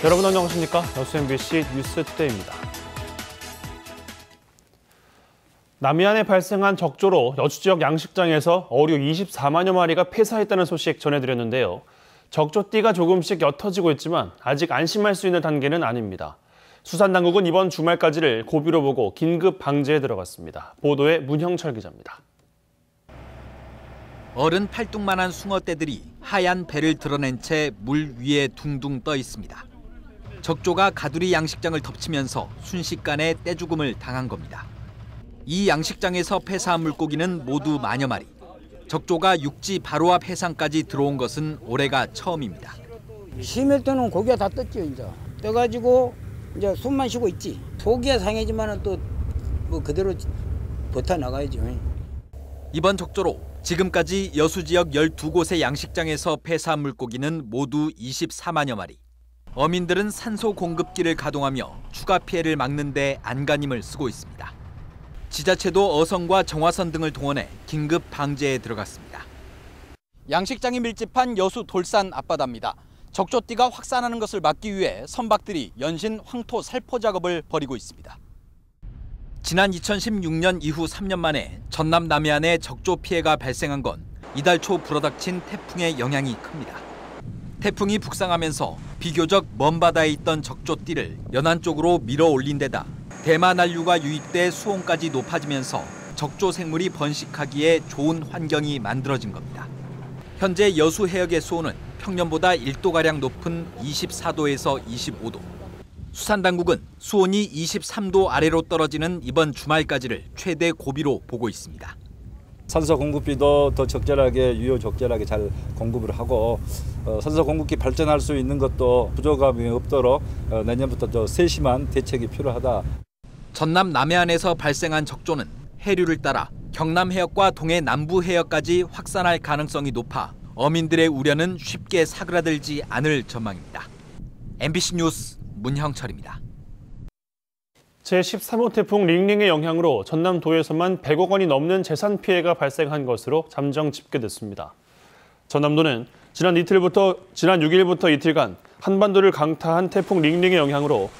여러분 안녕하십니까? 여수 MBC 뉴스투데이입니다. 남해안에 발생한 적조로 여주 지역 양식장에서 어류 24만여 마리가 폐사했다는 소식 전해드렸는데요. 적조띠가 조금씩 옅어지고 있지만 아직 안심할 수 있는 단계는 아닙니다. 수산당국은 이번 주말까지를 고비로 보고 긴급 방제에 들어갔습니다. 보도에 문형철 기자입니다. 어른 팔뚝만한 숭어떼들이 하얀 배를 드러낸 채 물 위에 둥둥 떠 있습니다. 적조가 가두리 양식장을 덮치면서 순식간에 떼죽음을 당한 겁니다. 이 양식장에서 폐사한 물고기는 모두 만여 마리. 적조가 육지 바로 앞 해상까지 들어온 것은 올해가 처음입니다. 심할 때는 고기가 다 떴죠, 이제. 떠가지고 이제 숨만 쉬고 있지. 속이야 상해지만은 또 뭐 그대로 버텨 나가야죠. 이번 적조로 지금까지 여수 지역 12곳의 양식장에서 폐사한 물고기는 모두 24만여 마리. 어민들은 산소 공급기를 가동하며 추가 피해를 막는 데 안간힘을 쓰고 있습니다. 지자체도 어선과 정화선 등을 동원해 긴급 방제에 들어갔습니다. 양식장이 밀집한 여수 돌산 앞바다입니다. 적조띠가 확산하는 것을 막기 위해 선박들이 연신 황토 살포 작업을 벌이고 있습니다. 지난 2016년 이후 3년 만에 전남 남해안에 적조 피해가 발생한 건 이달 초 불어닥친 태풍의 영향이 큽니다. 태풍이 북상하면서 비교적 먼 바다에 있던 적조띠를 연안 쪽으로 밀어 올린 데다 대마난류가 유입돼 수온까지 높아지면서 적조 생물이 번식하기에 좋은 환경이 만들어진 겁니다. 현재 여수 해역의 수온은 평년보다 1도가량 높은 24도에서 25도. 수산당국은 수온이 23도 아래로 떨어지는 이번 주말까지를 최대 고비로 보고 있습니다. 산소 공급비도 더 적절하게, 유효적절하게 잘 공급을 하고 산소 공급기 발전할 수 있는 것도 부족함이 없도록 내년부터 더 세심한 대책이 필요하다. 전남 남해안에서 발생한 적조는 해류를 따라 경남 해역과 동해 남부 해역까지 확산할 가능성이 높아 어민들의 우려는 쉽게 사그라들지 않을 전망입니다. MBC 뉴스 문형철입니다. 제13호 태풍 링링의 영향으로 전남도에서만 100억 원이 넘는 재산 피해가 발생한 것으로 잠정 집계됐습니다. 전남도는 지난 6일부터 이틀간 한반도를 강타한 태풍 링링의 영향으로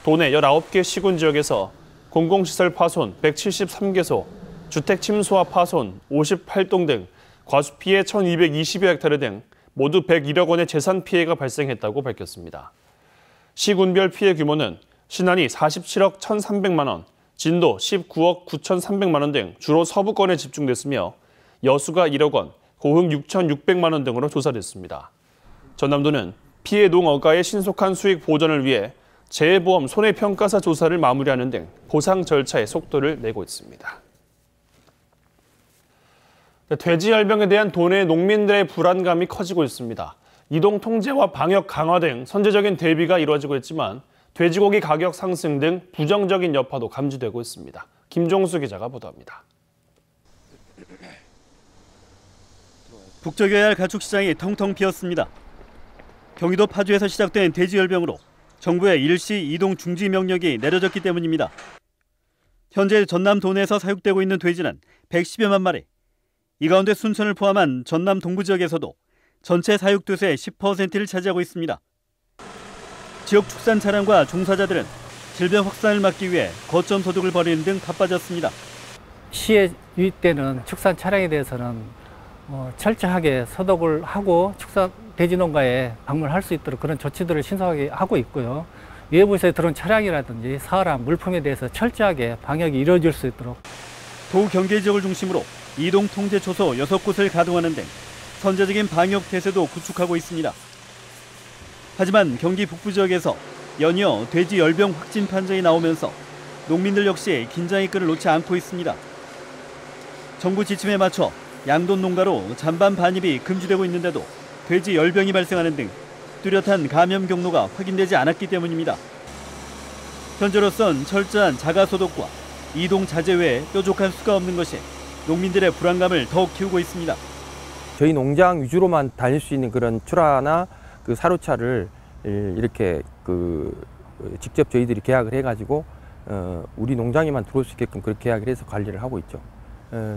도내 19개 시군 지역에서 공공시설 파손 173개소, 주택 침수와 파손 58동 등 과수 피해 1,220여 헥타르 등 모두 101억 원의 재산 피해가 발생했다고 밝혔습니다. 시군별 피해 규모는 신안이 47억 1,300만 원, 진도 19억 9,300만 원 등 주로 서부권에 집중됐으며 여수가 1억 원, 고흥 6,600만 원 등으로 조사됐습니다. 전남도는 피해 농어가의 신속한 수익 보전을 위해 재해보험 손해평가사 조사를 마무리하는 등 보상 절차에 속도를 내고 있습니다. 돼지열병에 대한 도내 농민들의 불안감이 커지고 있습니다. 이동 통제와 방역 강화 등 선제적인 대비가 이루어지고 있지만 돼지고기 가격 상승 등 부정적인 여파도 감지되고 있습니다. 김종수 기자가 보도합니다. 북적여야 할 가축시장이 텅텅 비었습니다. 경기도 파주에서 시작된 돼지열병으로 정부의 일시 이동 중지 명령이 내려졌기 때문입니다. 현재 전남 도내에서 사육되고 있는 돼지는 110여만 마리. 이 가운데 순천을 포함한 전남 동부 지역에서도 전체 사육두수의 10%를 차지하고 있습니다. 지역 축산 차량과 종사자들은 질병 확산을 막기 위해 거점 소독을 벌이는 등 바빠졌습니다. 시에 유입되는 축산 차량에 대해서는 철저하게 소독을 하고 축산 돼지 농가에 방문할 수 있도록 그런 조치들을 신속하게 하고 있고요. 외부에서 들어온 차량이라든지 사활한 물품에 대해서 철저하게 방역이 이루어질 수 있도록 도 경계 지역을 중심으로 이동 통제 초소 6곳을 가동하는 등 선제적인 방역 태세도 구축하고 있습니다. 하지만 경기 북부 지역에서 연이어 돼지 열병 확진 판정이 나오면서 농민들 역시 긴장의 끈을 놓지 않고 있습니다. 정부 지침에 맞춰 양돈 농가로 잔반 반입이 금지되고 있는데도 돼지 열병이 발생하는 등 뚜렷한 감염 경로가 확인되지 않았기 때문입니다. 현재로선 철저한 자가 소독과 이동 자제 외에 뾰족한 수가 없는 것이 농민들의 불안감을 더욱 키우고 있습니다. 저희 농장 위주로만 다닐 수 있는 그런 출하나 그 사료차를 이렇게 직접 저희들이 계약을 해가지고 우리 농장에만 들어올 수 있게끔 그렇게 계약을 해서 관리를 하고 있죠.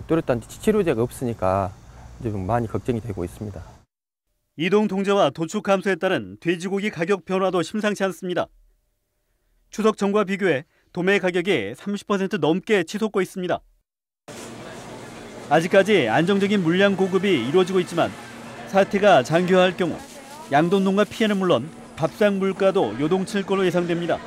뚜렷한 치료제가 없으니까 이제 좀 많이 걱정이 되고 있습니다. 이동 통제와 도축 감소에 따른 돼지고기 가격 변화도 심상치 않습니다. 추석 전과 비교해 도매 가격이 30% 넘게 치솟고 있습니다. 아직까지 안정적인 물량 공급이 이루어지고 있지만 사태가 장기화할 경우 양돈농가 피해는 물론 밥상 물가도 요동칠 걸로 예상됩니다.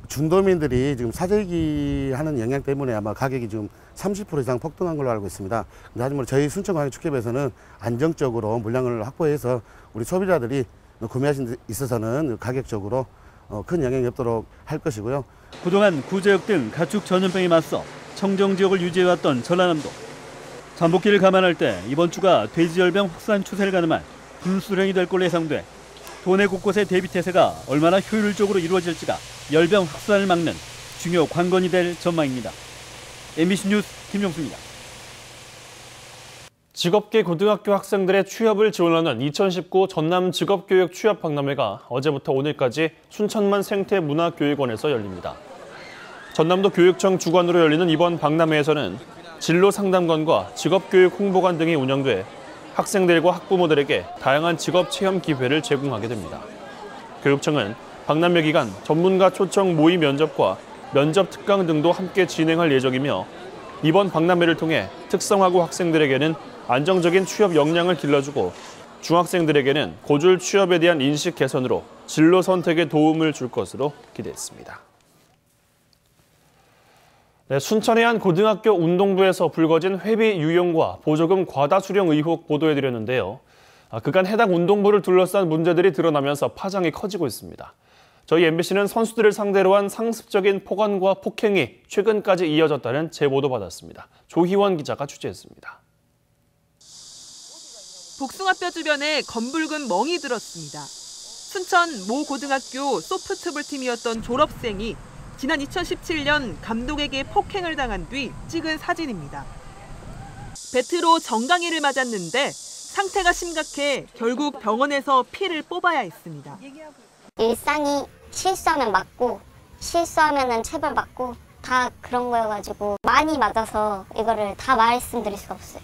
중도민들이 지금 사재기 하는 영향 때문에 아마 가격이 지금 30% 이상 폭등한 걸로 알고 있습니다. 하지만 저희 순천광역축협에서는 안정적으로 물량을 확보해서 우리 소비자들이 구매하신 데 있어서는 가격적으로 큰 영향이 없도록 할 것이고요. 그동안 구제역 등 가축 전염병에 맞서 청정 지역을 유지해왔던 전라남도. 잠복기를 감안할 때 이번 주가 돼지열병 확산 추세를 가늠할 분수령이 될 걸로 예상돼 도내 곳곳의 대비태세가 얼마나 효율적으로 이루어질지가 열병 확산을 막는 중요 관건이 될 전망입니다. MBC 뉴스 김용수입니다. 직업계 고등학교 학생들의 취업을 지원하는 2019 전남 직업교육 취업 박람회가 어제부터 오늘까지 순천만 생태문화교육원에서 열립니다. 전남도 교육청 주관으로 열리는 이번 박람회에서는 진로상담관과 직업교육 홍보관 등이 운영돼 학생들과 학부모들에게 다양한 직업 체험 기회를 제공하게 됩니다. 교육청은 박람회 기간 전문가 초청 모의 면접과 면접 특강 등도 함께 진행할 예정이며 이번 박람회를 통해 특성화고 학생들에게는 안정적인 취업 역량을 길러주고 중학생들에게는 고졸 취업에 대한 인식 개선으로 진로 선택에 도움을 줄 것으로 기대했습니다. 네, 순천의 한 고등학교 운동부에서 불거진 회비 유용과 보조금 과다 수령 의혹 보도해드렸는데요. 그간 해당 운동부를 둘러싼 문제들이 드러나면서 파장이 커지고 있습니다. 저희 MBC는 선수들을 상대로 한 상습적인 폭언과 폭행이 최근까지 이어졌다는 제보도 받았습니다. 조희원 기자가 취재했습니다. 복숭아뼈 주변에 검붉은 멍이 들었습니다. 순천 모 고등학교 소프트볼 팀이었던 졸업생이 지난 2017년 감독에게 폭행을 당한 뒤 찍은 사진입니다. 배트로 정강이를 맞았는데 상태가 심각해 결국 병원에서 피를 뽑아야 했습니다. 일상이 실수하면 맞고 실수하면은 체벌받고 다 그런 거여가지고 많이 맞아서 이거를 다 말씀드릴 수가 없어요.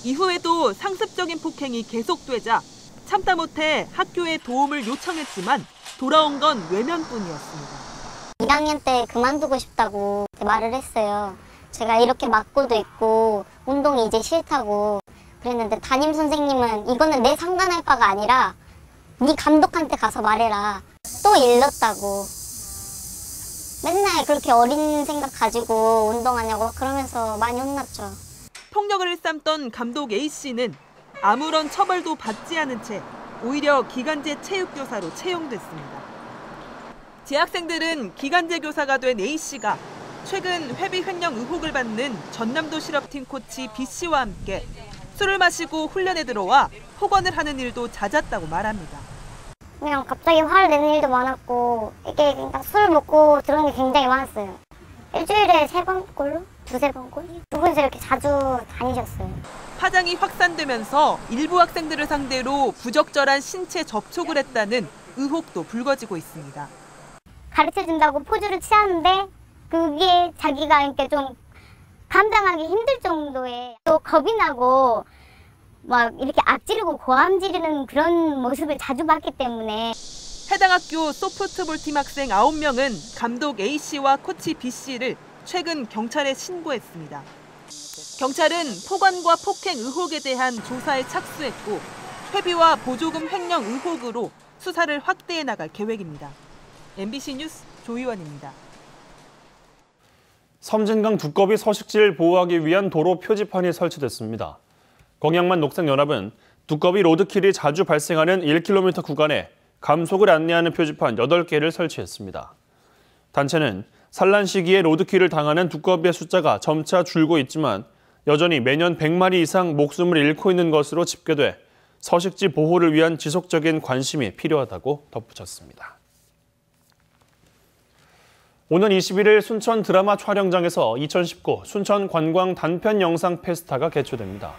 이후에도 상습적인 폭행이 계속되자 참다 못해 학교에 도움을 요청했지만 돌아온 건 외면뿐이었습니다. 1학년 때 그만두고 싶다고 말을 했어요. 제가 이렇게 맞고도 있고 운동이 이제 싫다고 그랬는데 담임 선생님은 이거는 내 상관할 바가 아니라 네 감독한테 가서 말해라. 또 일렀다고. 맨날 그렇게 어린 생각 가지고 운동하냐고 그러면서 많이 혼났죠. 폭력을 일삼던 감독 A씨는 아무런 처벌도 받지 않은 채 오히려 기간제 체육교사로 채용됐습니다. 재학생들은 기간제 교사가 된 A씨가 최근 회비 횡령 의혹을 받는 전남도 실업팀 코치 B씨와 함께 술을 마시고 훈련에 들어와 폭언을 하는 일도 잦았다고 말합니다. 그냥 갑자기 화를 내는 일도 많았고 이게 그러니까 술 먹고 들어오는 게 굉장히 많았어요. 일주일에 3번꼴로? 2-3번꼴? 두 분이서 이렇게 자주 다니셨어요. 파장이 확산되면서 일부 학생들을 상대로 부적절한 신체 접촉을 했다는 의혹도 불거지고 있습니다. 가르쳐준다고 포즈를 취하는데 그게 자기가 이렇게 좀 감당하기 힘들 정도의 또 겁이 나고 막 이렇게 앞지르고 고함 지르는 그런 모습을 자주 봤기 때문에 해당 학교 소프트볼 팀 학생 9명은 감독 A씨와 코치 B씨를 최근 경찰에 신고했습니다. 경찰은 폭언과 폭행 의혹에 대한 조사에 착수했고 회비와 보조금 횡령 의혹으로 수사를 확대해 나갈 계획입니다. MBC 뉴스 조희원입니다. 섬진강 두꺼비 서식지를 보호하기 위한 도로 표지판이 설치됐습니다. 광양만 녹색연합은 두꺼비 로드킬이 자주 발생하는 1km 구간에 감속을 안내하는 표지판 8개를 설치했습니다. 단체는 산란 시기에 로드킬을 당하는 두꺼비의 숫자가 점차 줄고 있지만 여전히 매년 100마리 이상 목숨을 잃고 있는 것으로 집계돼 서식지 보호를 위한 지속적인 관심이 필요하다고 덧붙였습니다. 오는 21일 순천 드라마 촬영장에서 2019 순천 관광 단편 영상 페스타가 개최됩니다.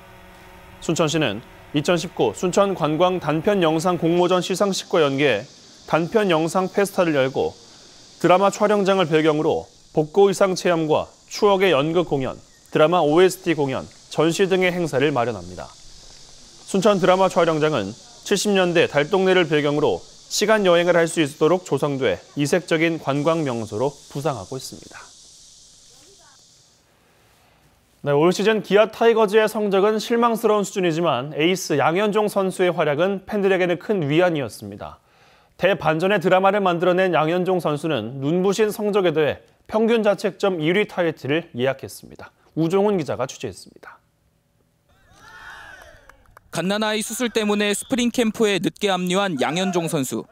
순천시는 2019 순천 관광 단편 영상 공모전 시상식과 연계해 단편 영상 페스타를 열고 드라마 촬영장을 배경으로 복고 의상 체험과 추억의 연극 공연, 드라마 OST 공연, 전시 등의 행사를 마련합니다. 순천 드라마 촬영장은 70년대 달동네를 배경으로 시간 여행을 할 수 있도록 조성돼 이색적인 관광 명소로 부상하고 있습니다. 네, 올 시즌 기아 타이거즈의 성적은 실망스러운 수준이지만 에이스 양현종 선수의 활약은 팬들에게는 큰 위안이었습니다. 대반전의 드라마를 만들어낸 양현종 선수는 눈부신 성적에 더해 평균 자책점 1위 타이틀을 예약했습니다. 우종훈 기자가 취재했습니다. 갓난아이 수술 때문에 스프링 캠프에 늦게 합류한 양현종 선수.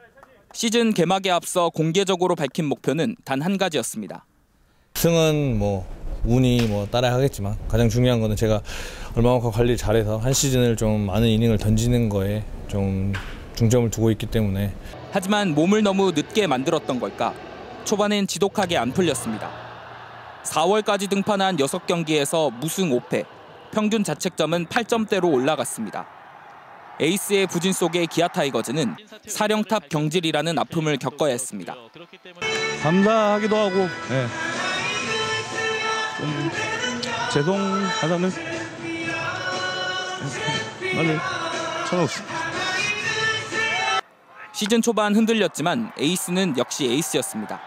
시즌 개막에 앞서 공개적으로 밝힌 목표는 단 한 가지였습니다. 승은 운이 따라하겠지만 가장 중요한 거는 제가 얼마만큼 관리를 잘해서 한 시즌을 좀 많은 이닝을 던지는 거에 좀 중점을 두고 있기 때문에. 하지만 몸을 너무 늦게 만들었던 걸까? 초반엔 지독하게 안 풀렸습니다. 4월까지 등판한 6경기에서 무승 5패, 평균 자책점은 8점대로 올라갔습니다. 에이스의 부진 속에 기아 타이거즈는 사령탑 경질이라는 아픔을 겪어야 했습니다. 감사하기도 하고 좀 죄송하다는 말을 전없습니다. 시즌 초반 흔들렸지만 에이스는 역시 에이스였습니다.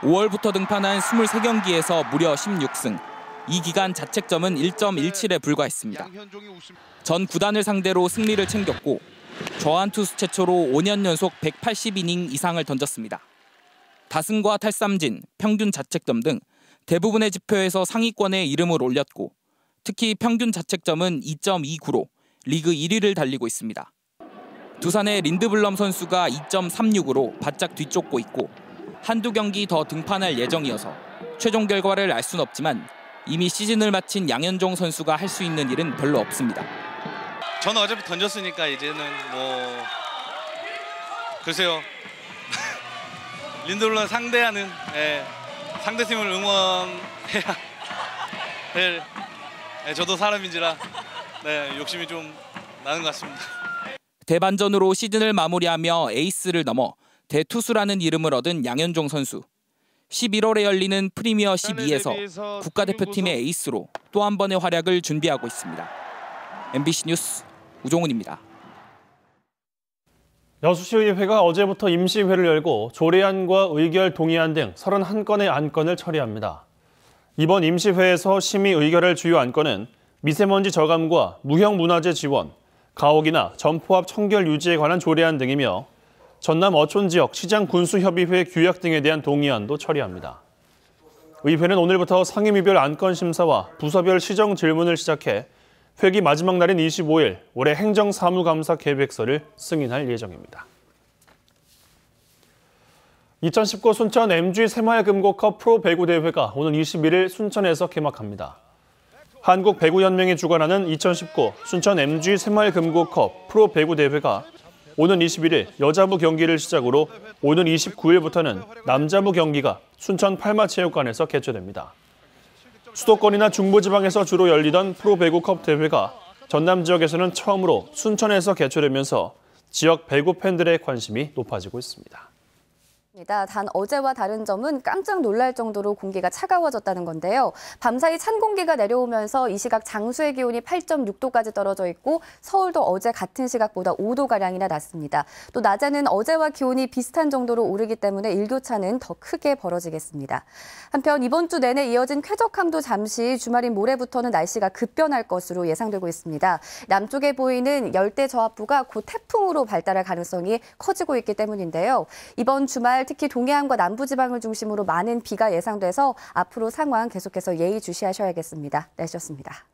5월부터 등판한 23경기에서 무려 16승. 이 기간 자책점은 1.17에 불과했습니다. 전 구단을 상대로 승리를 챙겼고 저한 투수 최초로 5년 연속 180이닝 이상을 던졌습니다. 다승과 탈삼진, 평균 자책점 등 대부분의 지표에서 상위권에 이름을 올렸고 특히 평균 자책점은 2.29로 리그 1위를 달리고 있습니다. 두산의 린드블럼 선수가 2.36으로 바짝 뒤쫓고 있고 한두 경기 더 등판할 예정이어서 최종 결과를 알 수는 없지만 이미 시즌을 마친 양현종 선수가 할 수 있는 일은 별로 없습니다. 저는 어차피 던졌으니까 이제는 글쎄요. 린드블럼 상대하는 상대팀을 응원해야 될 저도 사람인지라 욕심이 좀 나는 것 같습니다. 대반전으로 시즌을 마무리하며 에이스를 넘어 대투수라는 이름을 얻은 양현종 선수. 11월에 열리는 프리미어 12에서 국가대표팀의 에이스로 또 한 번의 활약을 준비하고 있습니다. MBC 뉴스 우종훈입니다. 여수시의회가 어제부터 임시회를 열고 조례안과 의결 동의안 등 31건의 안건을 처리합니다. 이번 임시회에서 심의 의결할 주요 안건은 미세먼지 저감과 무형문화재 지원, 가옥이나 점포합 청결 유지에 관한 조례안 등이며 전남 어촌 지역 시장군수협의회 규약 등에 대한 동의안도 처리합니다. 의회는 오늘부터 상임위별 안건 심사와 부서별 시정 질문을 시작해 회기 마지막 날인 25일 올해 행정사무감사 계획서를 승인할 예정입니다. 2019 순천 MG 새마을금고컵 프로 배구 대회가 오늘 21일 순천에서 개막합니다. 한국배구연맹이 주관하는 2019 순천 MG 새마을금고컵 프로 배구 대회가 오는 21일 여자부 경기를 시작으로 오는 29일부터는 남자부 경기가 순천 팔마체육관에서 개최됩니다. 수도권이나 중부지방에서 주로 열리던 프로배구컵 대회가 전남 지역에서는 처음으로 순천에서 개최되면서 지역 배구 팬들의 관심이 높아지고 있습니다. 단 어제와 다른 점은 깜짝 놀랄 정도로 공기가 차가워졌다는 건데요. 밤사이 찬 공기가 내려오면서 이 시각 장수의 기온이 8.6도까지 떨어져 있고 서울도 어제 같은 시각보다 5도가량이나 낮습니다. 또 낮에는 어제와 기온이 비슷한 정도로 오르기 때문에 일교차는 더 크게 벌어지겠습니다. 한편 이번 주 내내 이어진 쾌적함도 잠시 주말인 모레부터는 날씨가 급변할 것으로 예상되고 있습니다. 남쪽에 보이는 열대저압부가 곧 태풍으로 발달할 가능성이 커지고 있기 때문인데요. 이번 주말 특히 동해안과 남부지방을 중심으로 많은 비가 예상돼서 앞으로 상황 계속해서 예의주시하셔야겠습니다. 날씨였습니다.